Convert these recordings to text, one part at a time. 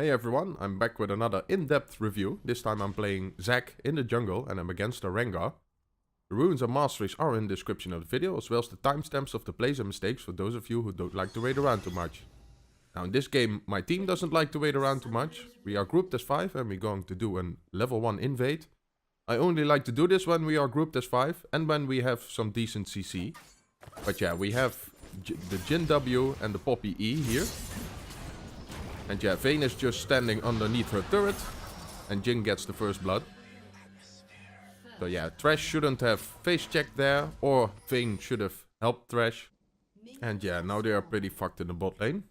Hey everyone, I'm back with another in-depth review. This time I'm playing Zac in the jungle and I'm against a Rengar. The runes and masteries are in the description of the video, as well as the timestamps of the plays and mistakes for those of you who don't like to wait around too much. Now in this game, my team doesn't like to wait around too much. We are grouped as 5 and we're going to do a level 1 invade. I only like to do this when we are grouped as 5 and when we have some decent CC. But yeah, we have the Jhin W and the Poppy E here. And yeah, Vayne is just standing underneath her turret. And Jhin gets the first blood. So yeah, Thresh shouldn't have face checked there. Or Vayne should have helped Thresh. And yeah, now they are pretty fucked in the bot lane.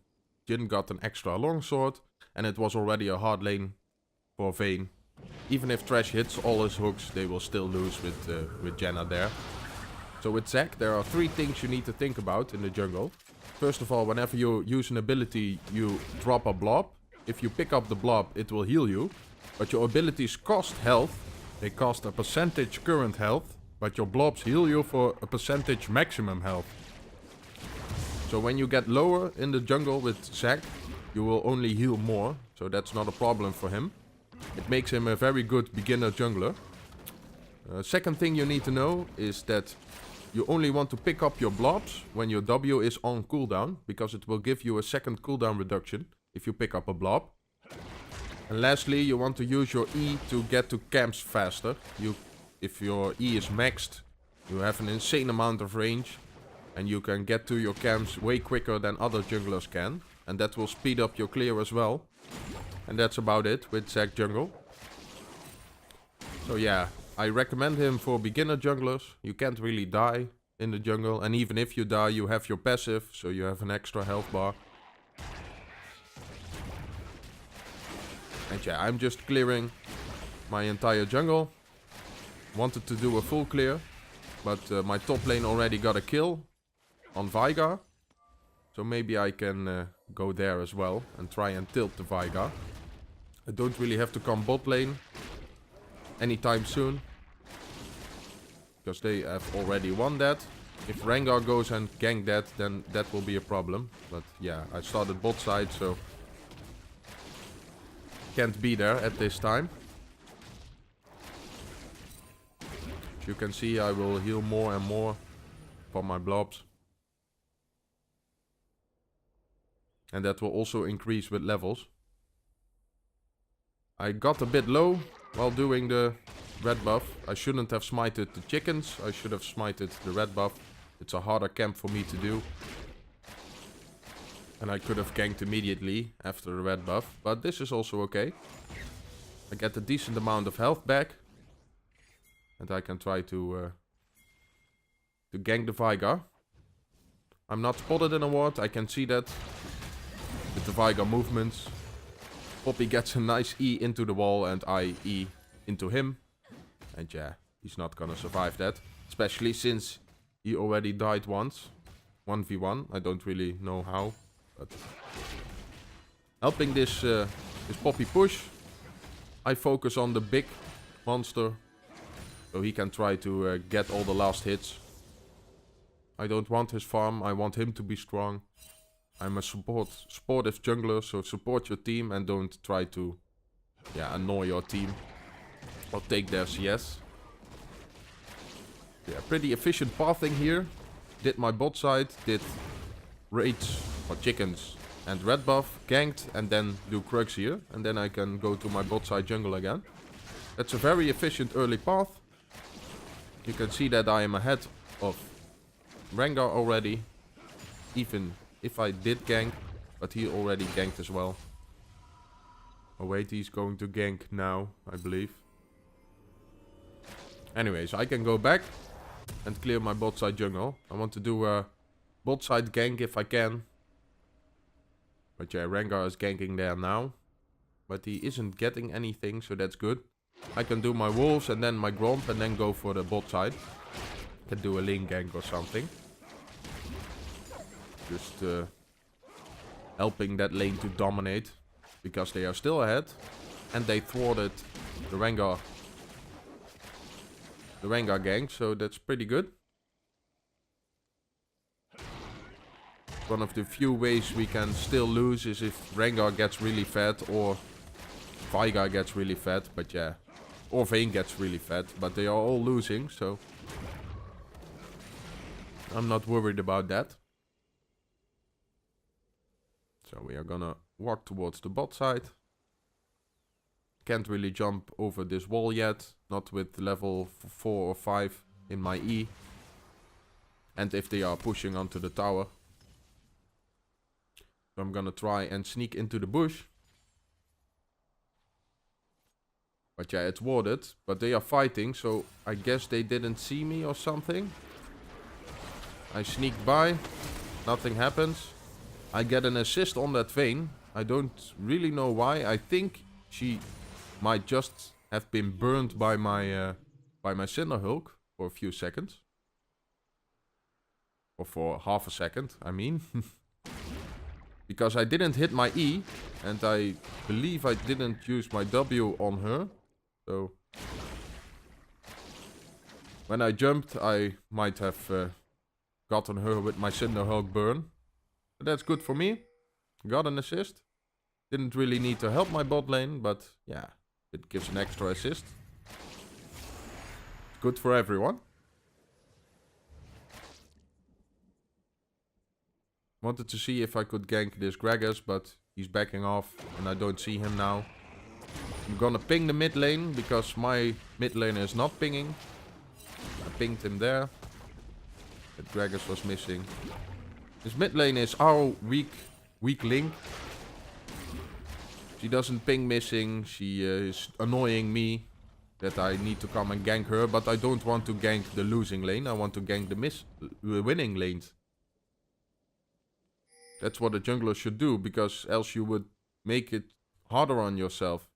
Jhin got an extra longsword. And it was already a hard lane for Vayne. Even if Thresh hits all his hooks, they will still lose with Janna there. So with Zac, there are 3 things you need to think about in the jungle. First of all, whenever you use an ability, you drop a blob. If you pick up the blob, it will heal you. But your abilities cost health. They cost a percentage current health. But your blobs heal you for a percentage maximum health. So when you get lower in the jungle with Zac, you will only heal more. So that's not a problem for him. It makes him a very good beginner jungler. Second thing you need to know is that you only want to pick up your blobs when your W is on cooldown, because it will give you a second cooldown reduction if you pick up a blob. And lastly, you want to use your E to get to camps faster. If your E is maxed, you have an insane amount of range and you can get to your camps way quicker than other junglers can. And that will speed up your clear as well. And that's about it with Zac jungle. So yeah, I recommend him for beginner junglers. You can't really die in the jungle. And even if you die, you have your passive. So you have an extra health bar. And yeah, I'm just clearing my entire jungle. Wanted to do a full clear. But my top lane already got a kill on Veigar. So maybe I can go there as well and try and tilt the Veigar. I don't really have to come bot lane anytime soon, because they have already won that. If Rengar goes and gank that, then that will be a problem. But yeah, I started bot side, so can't be there at this time. As you can see, I will heal more and more for my blobs. And that will also increase with levels. I got a bit low while doing the red buff. I shouldn't have smited the chickens. I should have smited the red buff. It's a harder camp for me to do. And I could have ganked immediately after the red buff. But this is also okay. I get a decent amount of health back. And I can try to gank the Veigar. I'm not spotted in a ward. I can see that with the Veigar movements. Poppy gets a nice E into the wall and I E into him. And yeah, he's not gonna survive that. Especially since he already died once. 1v1. I don't really know how. But helping this Poppy push. I focus on the big monster. So he can try to get all the last hits. I don't want his farm. I want him to be strong. I'm a supportive jungler, so support your team and don't try to annoy your team or take their CS. Yeah, pretty efficient pathing here. Did my bot side, did raids or chickens and red buff, ganked, and then do Krugs here. And then I can go to my bot side jungle again. That's a very efficient early path. You can see that I am ahead of Rengar already. Even if I did gank, but he already ganked as well. Oh wait, he's going to gank now, I believe. Anyways, I can go back and clear my bot side jungle. I want to do a bot side gank if I can. But yeah, Rengar is ganking there now. But he isn't getting anything, so that's good. I can do my wolves and then my gromp and then go for the bot side. Can do a lanegank or something. Just helping that lane to dominate. Because they are still ahead. And they thwarted the Rengar gank. So that's pretty good. one of the few ways we can still lose is if Rengar gets really fat or Veigar gets really fat, but yeah. Or Vayne gets really fat, but they are all losing, so I'm not worried about that. So we are gonna walk towards the bot side. Can't really jump over this wall yet, not with level 4 or 5 in my E. And if they are pushing onto the tower. So I'm gonna try and sneak into the bush. But yeah, it's warded. But they are fighting, so I guess they didn't see me or something. I sneaked by. Nothing happens. I get an assist on that Vayne. I don't really know why. I think she might just have been burned by my Cinder Hulk for a few seconds. Or for half a second, I mean. Because I didn't hit my E. And I believe I didn't use my W on her. So when I jumped, I might have gotten her with my Cinder Hulk burn. But that's good for me. Got an assist. Didn't really need to help my bot lane, but yeah, it gives an extra assist. Good for everyone. Wanted to see if I could gank this Gragas, but he's backing off and I don't see him now. I'm gonna ping the mid lane because my mid lane is not pinging. I pinged him there. But Gragas was missing. This mid lane is our weak link. She doesn't ping missing. She is annoying me that I need to come and gank her. But I don't want to gank the losing lane. I want to gank the winning lanes. That's what a jungler should do, because else you would make it harder on yourself.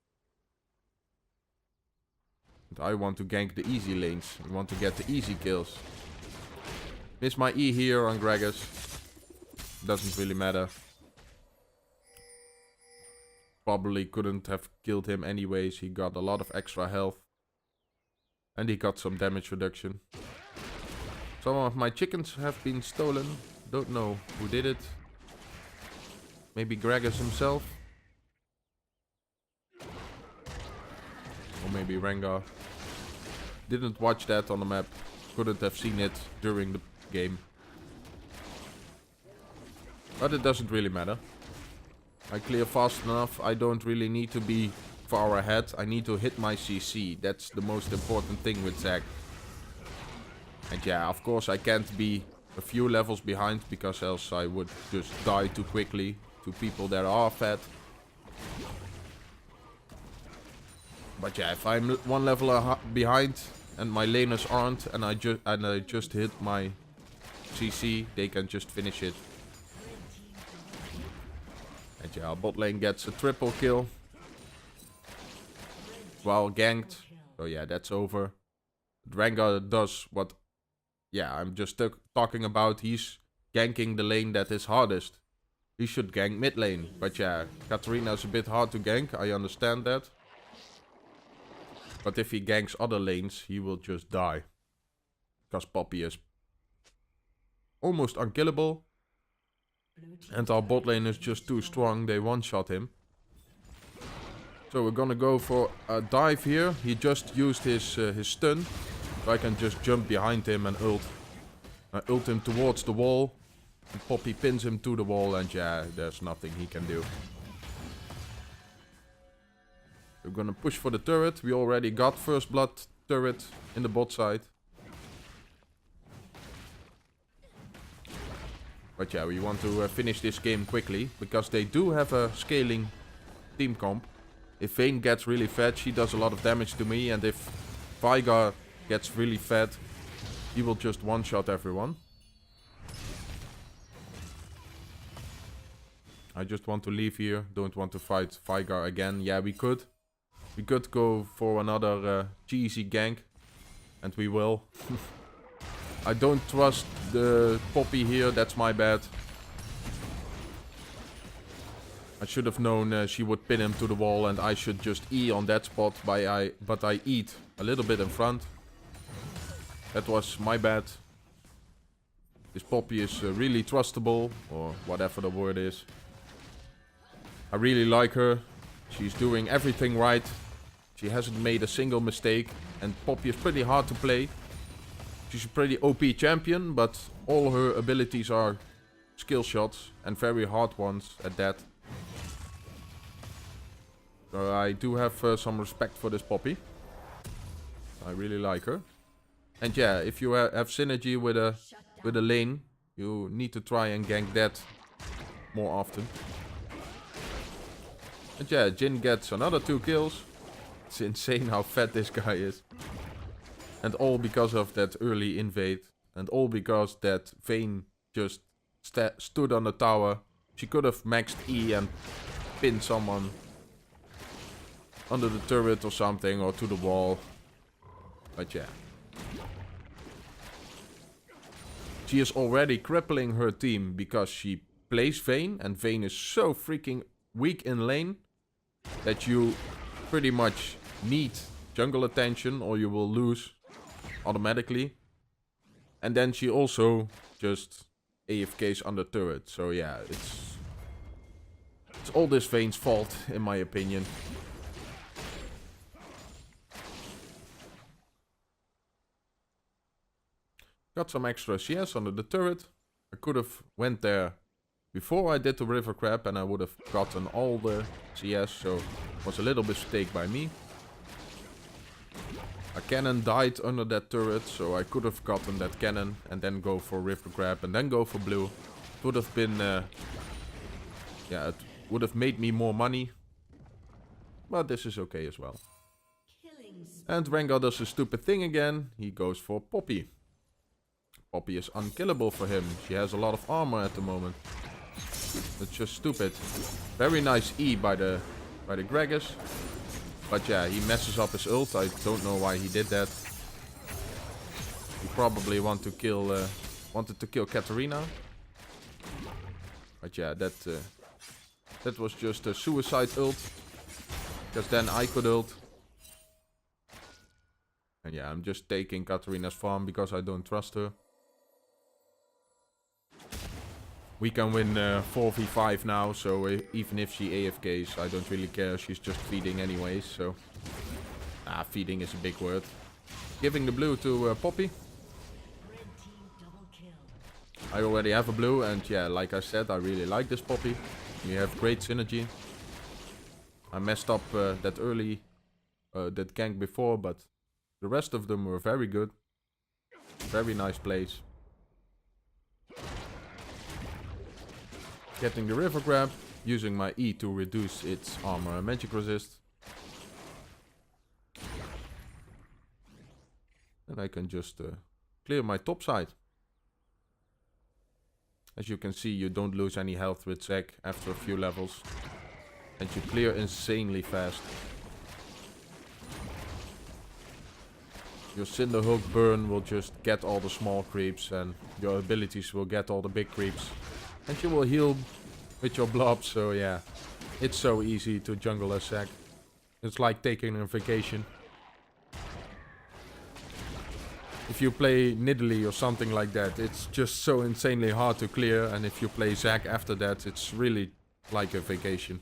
And I want to gank the easy lanes. I want to get the easy kills. Miss my E here on Gragas. Doesn't really matter. Probably couldn't have killed him anyways. He got a lot of extra health. And he got some damage reduction. Some of my chickens have been stolen. Don't know who did it. Maybe Gragas himself. Or maybe Rengar. Didn't watch that on the map. Couldn't have seen it during the game. But it doesn't really matter. I clear fast enough. I don't really need to be far ahead. I need to hit my CC. That's the most important thing with Zac. And yeah, of course I can't be a few levels behind, because else I would just die too quickly to people that are fat. But yeah, if I'm one level behind and my laners aren't, and I just hit my CC, they can just finish it. And yeah, our bot lane gets a triple kill while ganked. So yeah, that's over. Rengar does what, yeah, I'm just talking about. He's ganking the lane that is hardest. He should gank mid lane. But yeah, Katarina is a bit hard to gank. I understand that. But if he ganks other lanes, he will just die. Because Poppy is almost unkillable. And our bot lane is just too strong. They one-shot him. So we're gonna go for a dive here. He just used his stun. So I can just jump behind him and ult. I ult him towards the wall. And Poppy pins him to the wall, and yeah, there's nothing he can do. We're gonna push for the turret. We already got first blood turret in the bot side. But yeah, we want to finish this game quickly, because they do have a scaling team comp. If Vayne gets really fat, she does a lot of damage to me, and if Veigar gets really fat, he will just one-shot everyone. I just want to leave here. Don't want to fight Veigar again. Yeah, we could. We could go for another cheesy gank. And we will. I don't trust the Poppy here. That's my bad. I should have known she would pin him to the wall. And I should just E on that spot. But I eat a little bit in front. That was my bad. This Poppy is really trustable, or whatever the word is. I really like her. She's doing everything right. She hasn't made a single mistake. And Poppy is pretty hard to play. She's a pretty OP champion, but all her abilities are skill shots. And very hard ones at that. So I do have some respect for this Poppy. I really like her. And yeah, if you have synergy with a lane, you need to try and gank that more often. And yeah, Jhin gets another 2 kills. It's insane how fat this guy is. And all because of that early invade. And all because that Vayne just stood on the tower. She could have maxed E and pinned someone under the turret or something, or to the wall. But yeah. She is already crippling her team because she plays Vayne. And Vayne is so freaking weak in lane that you pretty much need jungle attention or you will lose automatically. And then she also just AFKs under turret. So yeah, it's all this Vayne's fault in my opinion. Got some extra CS under the turret. I could have went there before I did the river crab and I would have gotten all the CS, so it was a little mistake by me. A cannon died under that turret, so I could have gotten that cannon and then go for river crab and then go for blue. It would have been, yeah, it would have made me more money. But this is okay as well. And Veigar does a stupid thing again. He goes for Poppy. Poppy is unkillable for him. She has a lot of armor at the moment. That's just stupid. Very nice E by the Gragas. But yeah, he messes up his ult. I don't know why he did that. He probably wanted to kill Katarina. But yeah, that was just a suicide ult. Because then I could ult. And yeah, I'm just taking Katarina's farm because I don't trust her. We can win 4v5 now, so even if she AFKs, I don't really care. She's just feeding anyways, so... feeding is a big word. Giving the blue to Poppy. I already have a blue, and yeah, like I said, I really like this Poppy. We have great synergy. I messed up that gank before, but the rest of them were very good. Very nice plays. Getting the river grab, using my E to reduce its armor and magic resist. And I can just clear my top side. As you can see, you don't lose any health with Zac after a few levels. And you clear insanely fast. Your Cinderhook burn will just get all the small creeps and your abilities will get all the big creeps. And you will heal with your blob, so yeah. It's so easy to jungle as Zac. It's like taking a vacation. If you play Nidalee or something like that, it's just so insanely hard to clear. And if you play Zac after that, it's really like a vacation.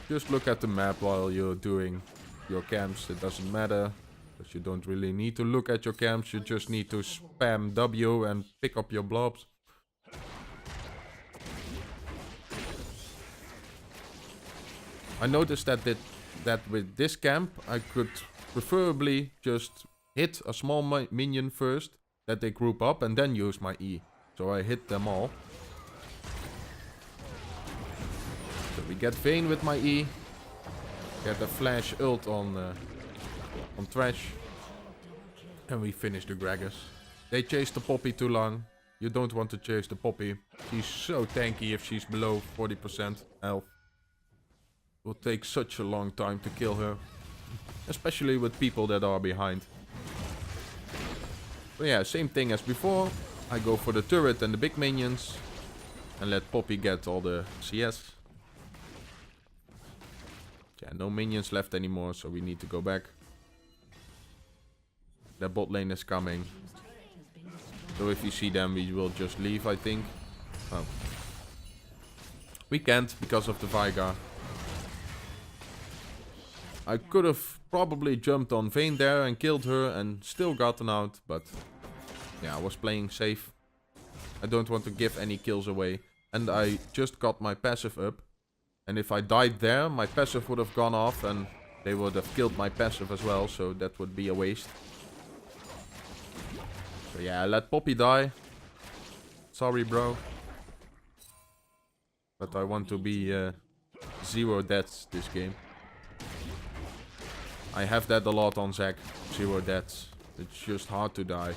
Just look at the map while you're doing your camps. It doesn't matter. Because you don't really need to look at your camps. You just need to spam W and pick up your blobs. I noticed that with this camp, I could preferably just hit a small minion first, that they group up, and then use my E. So I hit them all. So we get Vayne with my E. Get a flash ult on Thresh. And we finish the Gragas. They chased the Poppy too long. You don't want to chase the Poppy. She's so tanky if she's below 40% health. It will take such a long time to kill her. Especially with people that are behind. But yeah, same thing as before. I go for the turret and the big minions. And let Poppy get all the CS. Yeah, no minions left anymore, so we need to go back. The bot lane is coming. So if you see them, we will just leave, I think. Oh. We can't because of the Veigar. I could have probably jumped on Vayne there and killed her and still gotten out, but yeah, I was playing safe. I don't want to give any kills away. And I just got my passive up. And if I died there, my passive would have gone off and they would have killed my passive as well, so that would be a waste. So yeah, I let Poppy die. Sorry, bro. But I want to be 0 deaths this game. I have that a lot on Zac. 0 deaths. It's just hard to die.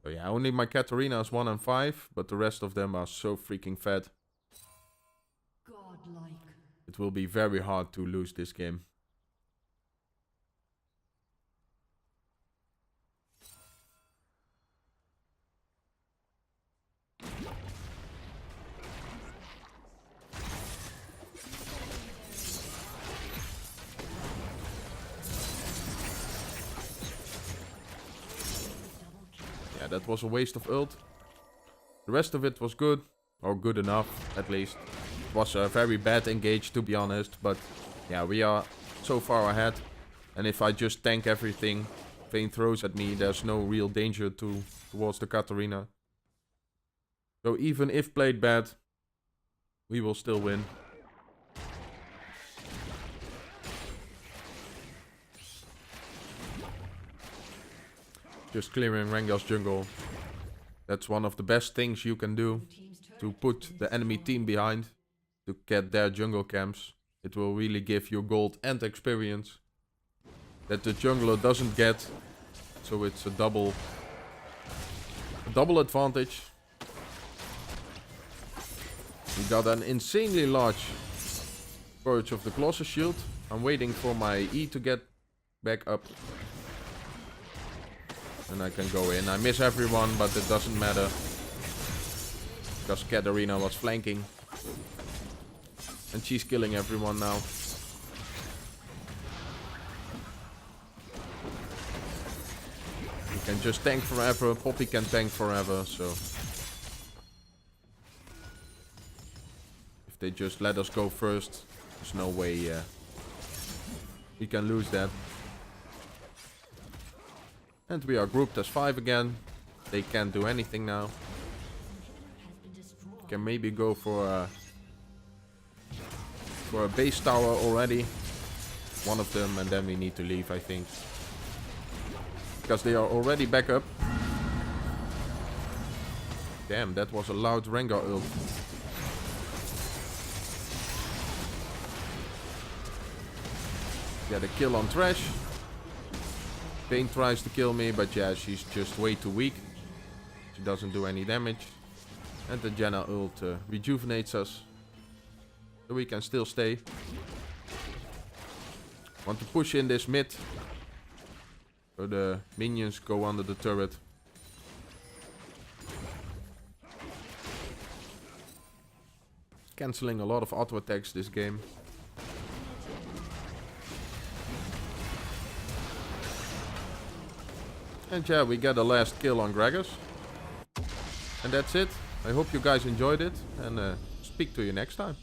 So yeah, only my Katarina is 1 and 5, but the rest of them are so freaking fed. Godlike. It will be very hard to lose this game. Yeah, that was a waste of ult. The rest of it was good, or good enough at least. It was a very bad engage, to be honest, but yeah, we are so far ahead. And if I just tank everything Vayne throws at me, there's no real danger towards the Katarina. So even if played bad, we will still win. Just clearing Rengar's jungle. That's one of the best things you can do. To put the enemy team behind. To get their jungle camps. It will really give you gold and experience. That the jungler doesn't get. So it's a double advantage. We got an insanely large Purge of the Colossus shield. I'm waiting for my E to get back up. And I can go in. I miss everyone, but it doesn't matter. Because Katarina was flanking. And she's killing everyone now. You can just tank forever. Poppy can tank forever, so... If they just let us go first, there's no way we can lose that. And we are grouped as 5 again. They can't do anything now. Can maybe go for a base tower already. One of them, and then we need to leave, I think. Because they are already back up. Damn, that was a loud Rengar ult. Get a kill on Thresh. Vayne tries to kill me, but yeah, she's just way too weak. She doesn't do any damage. And the Janna ult rejuvenates us. So we can still stay. Want to push in this mid. So the minions go under the turret. Cancelling a lot of auto attacks this game. And yeah, we get a last kill on Gragas. And that's it. I hope you guys enjoyed it. And speak to you next time.